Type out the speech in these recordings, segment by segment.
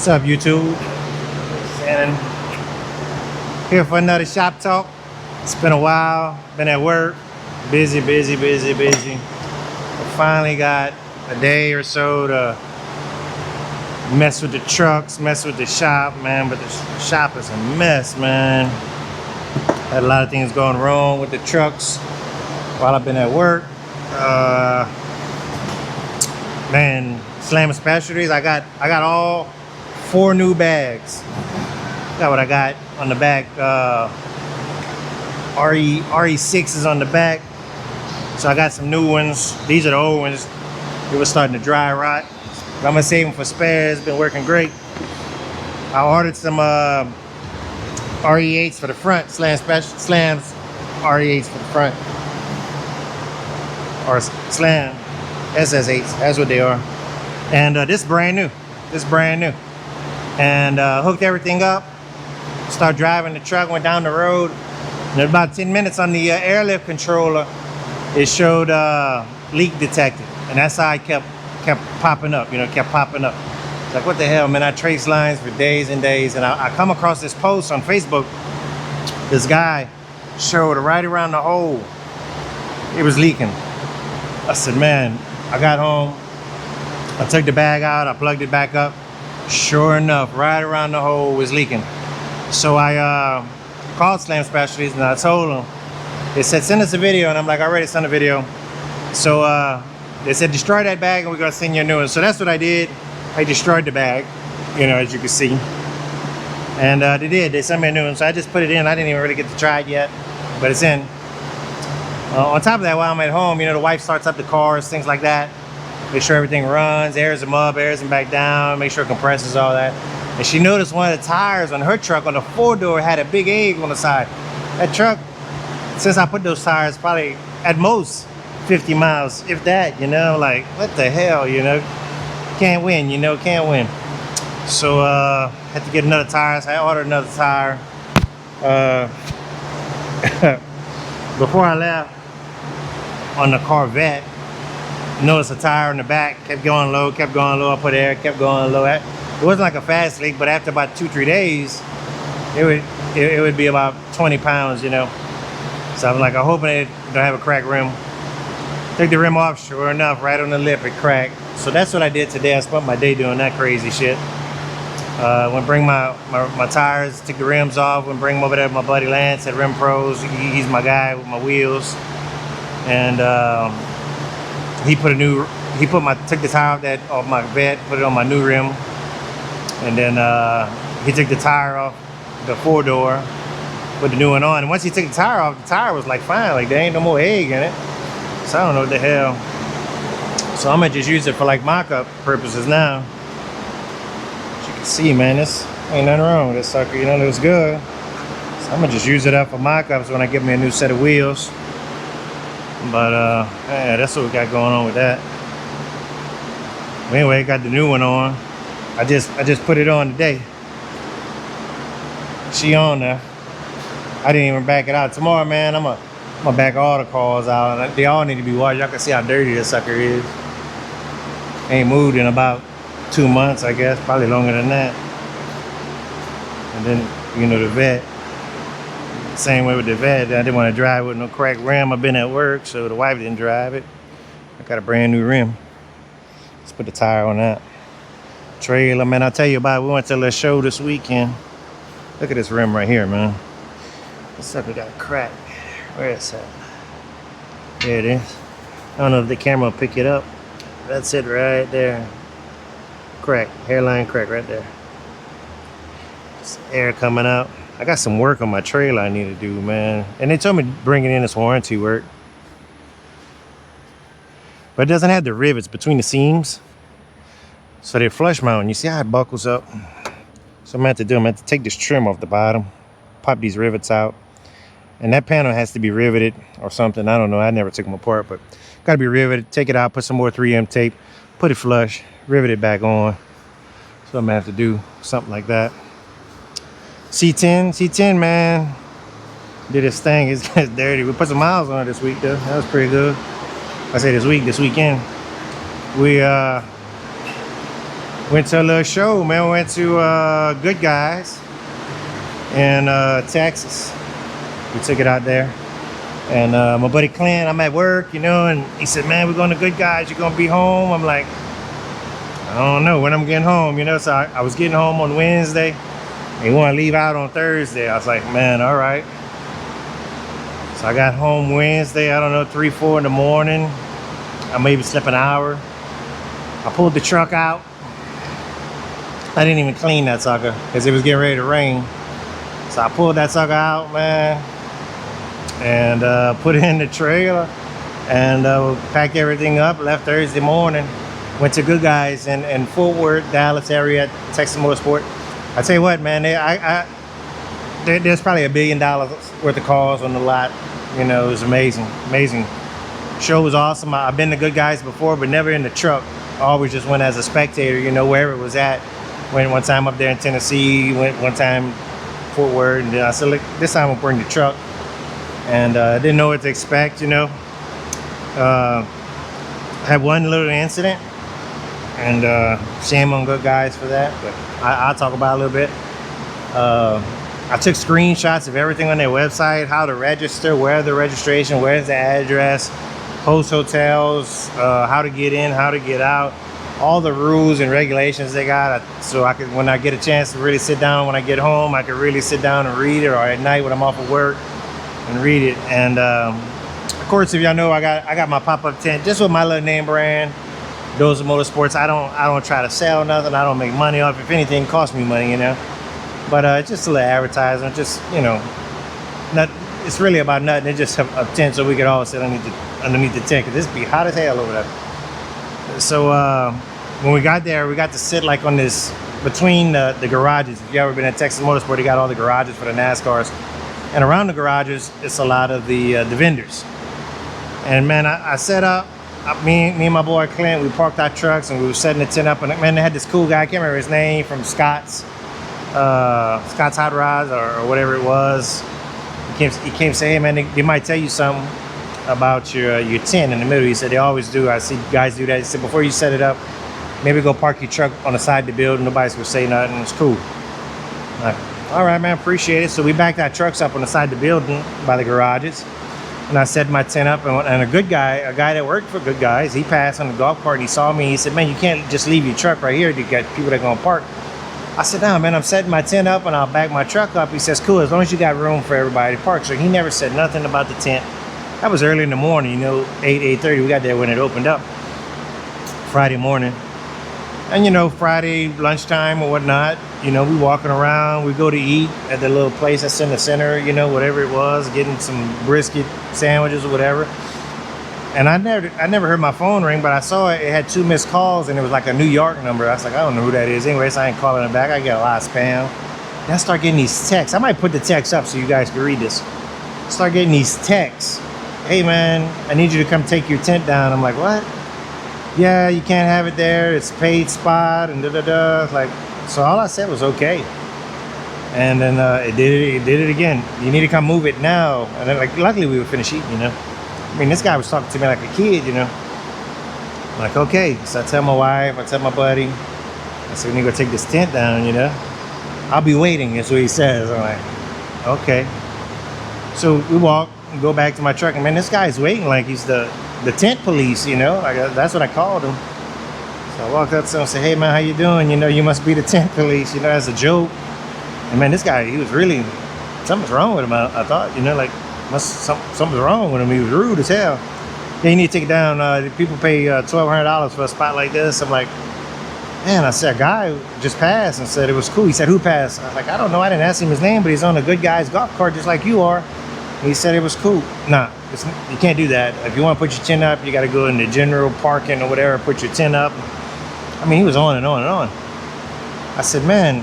What's up, YouTube? And here for another shop talk. It's been a while, been at work, busy. I finally got a day or so to mess with the trucks, mess with the shop, man. But the shop is a mess, man. Had a lot of things going wrong with the trucks while I've been at work. Man, Slam Specialties, I got all 4 new bags. Got what I got on the back. RE6 is on the back. So I got some new ones. These are the old ones. It was starting to dry rot. But I'm gonna save them for spares. It's been working great. I ordered some RE8s for the front. Slams RE8s for the front. Or Slam SS8s. That's what they are. And this is brand new. And hooked everything up. Start driving the truck, went down the road. And in about 10 minutes on the airlift controller, it showed leak detected. And that's how it kept popping up, kept popping up. It's like, what the hell, man? I traced lines for days and days. And I come across this post on Facebook. This guy showed right around the hole, it was leaking. I said, man, I got home. I took the bag out, I plugged it back up. Sure enough, right around the hole was leaking. So I called Slam Specialties and I told them. They said, send us a video. And I'm like, I already sent a video. So they said, destroy that bag and we're gonna send you a new one. So that's what I did. I destroyed the bag, as you can see. And they did, they sent me a new one. So I just put it in. I didn't even really get to try it yet, but it's in. On top of that, while I'm at home, the wife starts up the cars, things like that. Make sure everything runs, airs them up, airs them back down, make sure it compresses, all that. And she noticed one of the tires on her truck on the 4-door had a big egg on the side. That truck, since I put those tires, probably at most 50 miles, if that, like, what the hell, Can't win, can't win. So, had to get another tire, so I ordered another tire. Before I left, on the Corvette, noticed a tire in the back, kept going low, I put air, kept going low. It wasn't like a fast leak, but after about 2-3 days, it would be about 20 pounds, So I was like, I'm hoping it don't have a cracked rim. Took the rim off, sure enough, right on the lip, it cracked. So that's what I did today. I spent my day doing that crazy shit. Went bring my tires, took the rims off, went bring them over there to my buddy Lance at Rim Pros. He's my guy with my wheels. And took the tire off my vet, put it on my new rim. And then he took the tire off the 4-door, put the new one on. And once he took the tire off, the tire was like fine, like there ain't no more egg in it. So I don't know what the hell. So I'm gonna just use it for like mock-up purposes now. As you can see, man, this ain't nothing wrong with this sucker, it looks good. So I'm gonna just use it up for mock-ups when I get me a new set of wheels. But yeah, that's what we got going on with that. Anyway, got the new one on. I just put it on today. She on there. I didn't even back it out. Tomorrow, man, I'm gonna back all the cars out. And they all need to be washed. Y'all can see how dirty this sucker is. Ain't moved in about 2 months, I guess, probably longer than that. And then, the vet. Same way with the vet. I didn't want to drive with no cracked rim. I've been at work, so the wife didn't drive it. I got a brand new rim. Let's put the tire on that. Trailer, man, I'll tell you about it. We went to a little show this weekend. Look at this rim right here, man. This sucker got a crack. Where is that? There it is. I don't know if the camera will pick it up. That's it right there. Crack, hairline crack right there. Just air coming out. I got some work on my trailer I need to do, man. And they told me to bring it in as warranty work. But it doesn't have the rivets between the seams. So they're flush mounting. You see how it buckles up? So I'm gonna have to do, I'm gonna have to take this trim off the bottom, pop these rivets out. And that panel has to be riveted or something. I don't know, I never took them apart, but gotta be riveted. Take it out, put some more 3M tape, put it flush, rivet it back on. So I'm gonna have to do something like that. C10, man. Did this thing, it's dirty. We put some miles on it this week though. That was pretty good. I say this weekend. We Went to a little show, man. We went to Good Guys in Texas. We took it out there. And my buddy Clint, I'm at work, you know, and he said, man, we're going to Good Guys. You're going to be home? I'm like, I don't know when I'm getting home, you know. So I was getting home on Wednesday. And he wanted to leave out on Thursday. I was like, man, all right. So I got home Wednesday, I don't know, 3, 4 in the morning. I maybe slept an hour. I pulled the truck out. I didn't even clean that sucker because it was getting ready to rain. So I pulled that sucker out, man, and put it in the trailer and packed everything up. Left Thursday morning. Went to Good Guys in Fort Worth, Dallas area, Texas Motorsport. I tell you what, man, there's probably $1 billion worth of cars on the lot. You know, it was amazing, amazing. Show was awesome. I've been to Good Guys before, but never in the truck. I always just went as a spectator, you know, wherever it was at. Went one time up there in Tennessee, went one time Fort Worth, and then I said, look, this time I'll bring the truck. And didn't know what to expect, you know. Had one little incident, and shame on Good Guys for that, but I'll talk about it a little bit. I took screenshots of everything on their website, how to register, where the registration, where's the address, host hotels, how to get in, how to get out, all the rules and regulations they got. So I could, when I get a chance to really sit down, when I get home, I could really sit down and read it, or at night when I'm off of work and read it. And of course, if y'all know, I got my pop-up tent just with my little name brand, Barber Motorsports. I don't try to sell nothing. I don't make money off. If anything, it costs me money, you know. But it's just a little advertisement, just, you know, it's really about nothing. It's just a tent so we could all sit underneath the tent, because this be hot as hell over there. So when we got there, we got to sit like on this, between the garages. If you ever been at Texas Motorsport, you got all the garages for the NASCARs. And around the garages, it's a lot of the vendors. And man, I set up, me and my boy Clint, we parked our trucks and we were setting the tent up. And man, they had this cool guy, I can't remember his name, from Scott's Hot Rods or whatever it was. He came say, hey man, they might tell you something about your tent in the middle. He said they always do. I see guys do that. He said before you set it up, maybe go park your truck on the side of the building. Nobody's gonna say nothing. It's cool. Like, all right, man, appreciate it. So we backed our trucks up on the side of the building by the garages, and I set my tent up. And a guy that worked for Good Guys, he passed on the golf cart and he saw me. He said, man, you can't just leave your truck right here. You got people that gonna park. I said, no, man, I'm setting my tent up and I'll back my truck up. He says, cool, as long as you got room for everybody to park. So he never said nothing about the tent. That was early in the morning, you know, 8:30. We got there when it opened up, Friday morning. And, you know, Friday lunchtime or whatnot, you know, we walking around. We go to eat at the little place that's in the center, you know, whatever it was, getting some brisket sandwiches or whatever. And I never heard my phone ring, but I saw it had 2 missed calls, and it was like a New York number. I was like, I don't know who that is. Anyways, I ain't calling it back. I get a lot of spam. Then I start getting these texts. I might put the text up so you guys can read this. Start getting these texts. Hey man, I need you to come take your tent down. I'm like, what? Yeah, you can't have it there. It's a paid spot and da-da-da. Like, so all I said was okay. And then it did it again. You need to come move it now. And then, like, luckily we would finish eating, you know. I mean, this guy was talking to me like a kid, you know. I'm like, okay. So I tell my wife, I tell my buddy, I said, we need to go take this tent down, you know. I'll be waiting, is what he says. I'm like, okay. So we walk and go back to my truck, and man, this guy's waiting like he's the tent police, you know. Like, that's what I called him. So I walked up to him and said, hey man, how you doing? You know, you must be the tent police, you know, as a joke. And man, this guy, he was really, something's wrong with him, I thought, you know, like, something's wrong with him. He was rude as hell. Yeah, you need to take it down. People pay $1,200 for a spot like this. I'm like, man, I said, a guy just passed and said it was cool. He said, who passed? I was like, I don't know. I didn't ask him his name, but he's on a Good Guys golf cart just like you are. And he said it was cool. Nah, you can't do that. If you want to put your tent up, you got to go in the general parking or whatever, put your tent up. I mean, he was on and on and on. I said, man,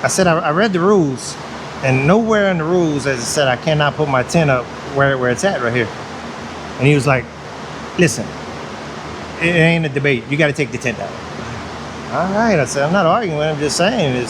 I read the rules. And nowhere in the rules, as it said, I cannot put my tent up where it's at right here. And he was like, listen, it ain't a debate. You got to take the tent down. All right. I said, I'm not arguing with him. I'm just saying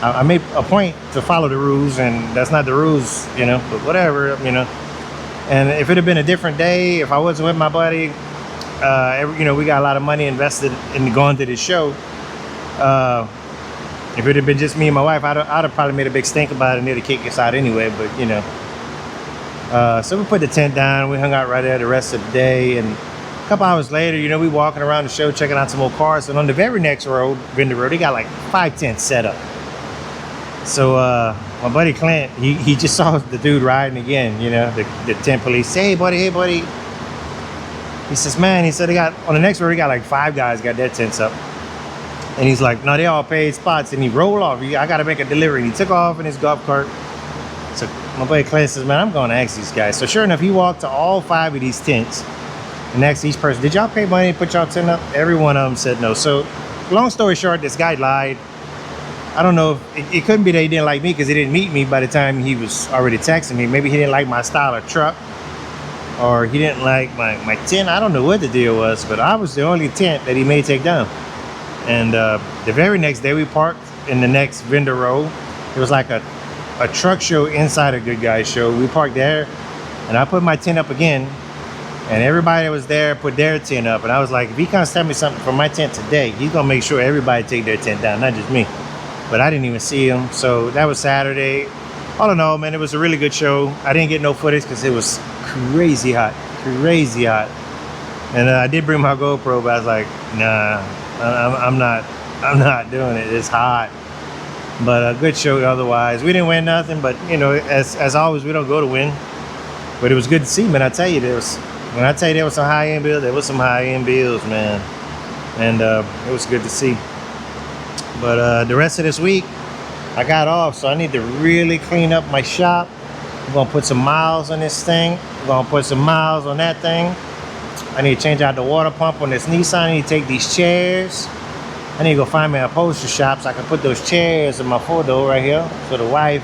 I made a point to follow the rules, and that's not the rules, you know, but whatever, you know. And if it had been a different day, if I wasn't with my buddy, you know, we got a lot of money invested in going to this show. If it had been just me and my wife, I'd have probably made a big stink about it and it'd kick us out anyway. But you know, so we put the tent down. We hung out right there the rest of the day, and a couple hours later, you know, we walking around the show checking out some more cars. And on the very next road, vendor road, they got like 5 tents set up. So my buddy Clint, he just saw the dude riding again. You know, the tent police. Hey buddy. He says, man, he said they got on the next road. He got like 5 guys got their tents up. And he's like, no, they all paid spots. And he rolled off. I got to make a delivery. And he took off in his golf cart. So my buddy Clint says, man, I'm going to ask these guys. So sure enough, he walked to all 5 of these tents and asked each person, did y'all pay money to put y'all tent up? Every one of them said no. So long story short, this guy lied. I don't know if it couldn't be that he didn't like me because he didn't meet me by the time he was already texting me. Maybe he didn't like my style of truck, or he didn't like my tent. I don't know what the deal was, but I was the only tent that he may take down. And the very next day we parked in the next vendor row. It was like a truck show inside a Good Guys show. We parked there and I put my tent up again, and everybody that was there put their tent up. And I was like, if he comes tell me something from my tent today, he's gonna make sure everybody take their tent down, not just me. But I didn't even see him. So that was Saturday. All in all, man, it was a really good show. I didn't get no footage because it was crazy hot. And I did bring my GoPro, but I was like, nah, I'm not doing it. It's hot. But a good show otherwise. We didn't win nothing, but you know, as always, we don't go to win. But it was good to see, man. I tell you, there was some high-end bills, there was some high-end bills, man. And it was good to see. But the rest of this week, I got off, so I need to really clean up my shop. I'm gonna put some miles on this thing. I'm gonna put some miles on that thing. I need to change out the water pump on this Nissan. I need to take these chairs. I need to go find me an upholstery shop so I can put those chairs in my photo right here so the wife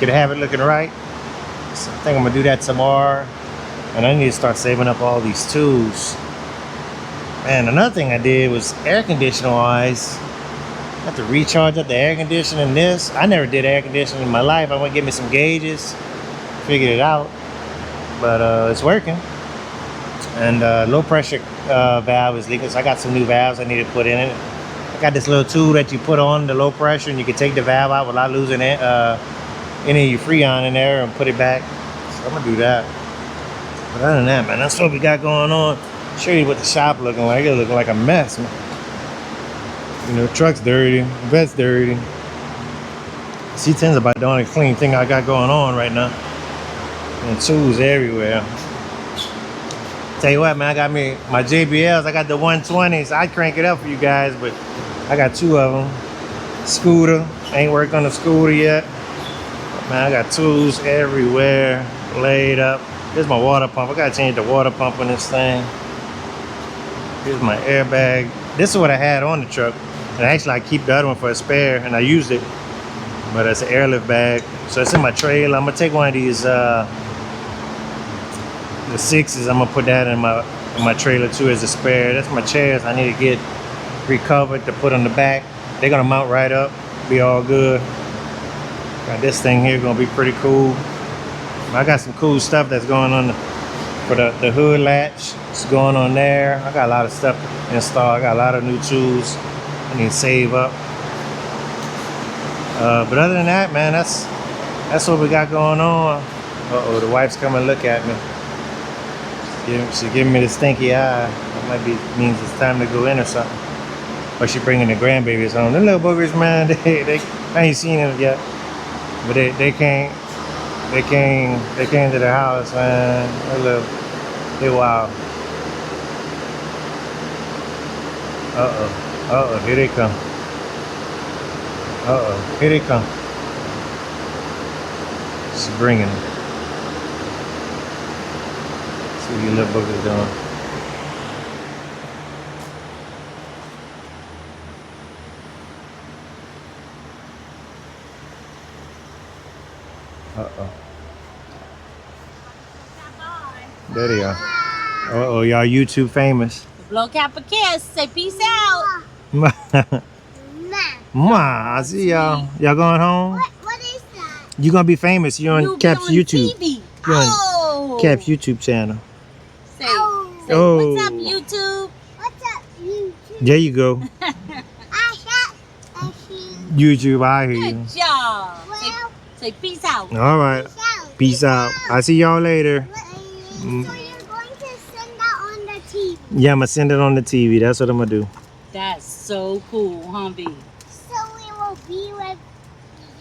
can have it looking right. So I think I'm gonna do that tomorrow. And I need to start saving up all these tools. And another thing I did was air conditioner wise. I have to recharge up the air conditioning this. I never did air conditioning in my life. I want to get me some gauges, figured it out. But it's working. And low pressure valve is leaking, so I got some new valves I need to put in it. I got this little tool that you put on the low pressure and you can take the valve out without losing it, any of your Freon in there and put it back. So I'm gonna do that. But other than that, man, that's what we got going on. Show you what the shop looking like. It's looking like a mess, man. You know, truck's dirty, vet's dirty. C10's about the only clean thing I got going on right now. And tools everywhere. Tell you what, man, I got me my JBLs. I got the 120s. I'd crank it up for you guys, but I got 2 of them. Scooter, ain't worked on the scooter yet. Man, I got tools everywhere laid up. Here's my water pump. I gotta change the water pump on this thing. Here's my airbag. This is what I had on the truck. And actually I keep the other one for a spare, and I used it. But it's an airlift bag. So it's in my trailer. I'm gonna take one of these the 6s. I'm gonna put that in my trailer too as a spare. That's my chairs I need to get recovered to put on the back. They're gonna mount right up, be all good. Got this thing here, gonna be pretty cool. I got some cool stuff that's going on for the hood latch. It's going on there. I got a lot of stuff installed. I got a lot of new tools I need to save up. But other than that, man, that's what we got going on. Uh-oh, the wife's coming to look at me. She's giving me the stinky eye. That might be means it's time to go in or something. Or she bringing the grandbabies home. Them little boogers, man, I ain't seen them yet. But they came to the house, man. They wild. Uh-oh, here they come. Uh-oh, here they come. She's bringing them. See what your little boogers doing. Uh-oh. There they are. Uh-oh, y'all YouTube famous. Blow Cap a kiss. Say peace out. Ma, I see y'all. Y'all going home? What is that? You gonna be famous. You're on Cap's YouTube. TV. You're on Cap's YouTube channel. Say, oh. what's up, YouTube? What's up, YouTube? There you go. I got YouTube, I hear you. Good job. Well, Say peace out. All right. Peace out. I'll see y'all later. So you're going to send that on the TV. Yeah, I'm gonna send it on the TV. That's what I'm gonna do. That's so cool, huh, B? So we will be with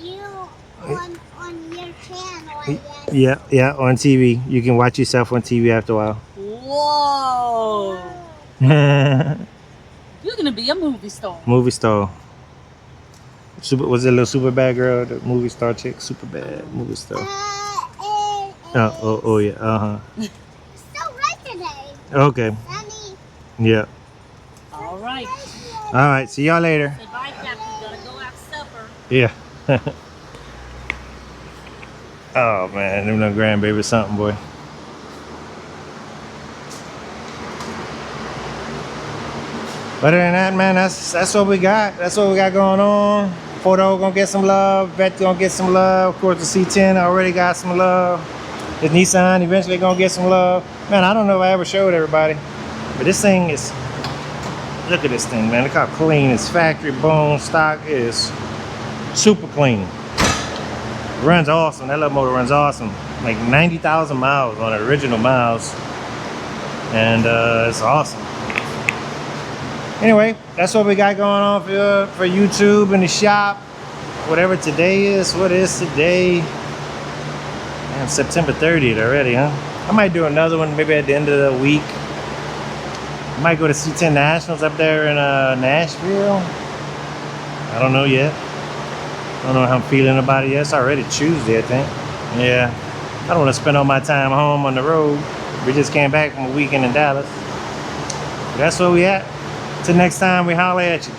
you on your channel, I guess. Yeah, yeah, on TV. You can watch yourself on TV after a while. Whoa. Movie You're gonna be a movie star. star. Was it a little super bad girl? The movie star chick, super bad movie star. Oh yeah. So right today. Okay. Sunny. Yeah. All right. All right. See y'all later. Say bye, Captain. Gotta go have supper. Yeah. Oh man, them little grandbaby something, boy. Other than that, man, that's what we got. That's what we got going on. Photo gonna get some love. Vet gonna get some love. Of course, the C10 already got some love. The Nissan eventually gonna get some love. Man, I don't know if I ever showed everybody, but this thing is. Look at this thing, man. Look how clean. It's factory bone stock. It is super clean. Runs awesome. That little motor runs awesome. Like 90,000 miles on the original miles, and it's awesome. Anyway, that's what we got going on for YouTube and the shop. Whatever today is. What is today? Man, September 30th already, huh? I might do another one maybe at the end of the week. I might go to C10 Nationals up there in Nashville. I don't know yet. I don't know how I'm feeling about it yet. It's already Tuesday, I think. Yeah. I don't want to spend all my time home on the road. We just came back from a weekend in Dallas. That's where we at. Till next time, we holler at you.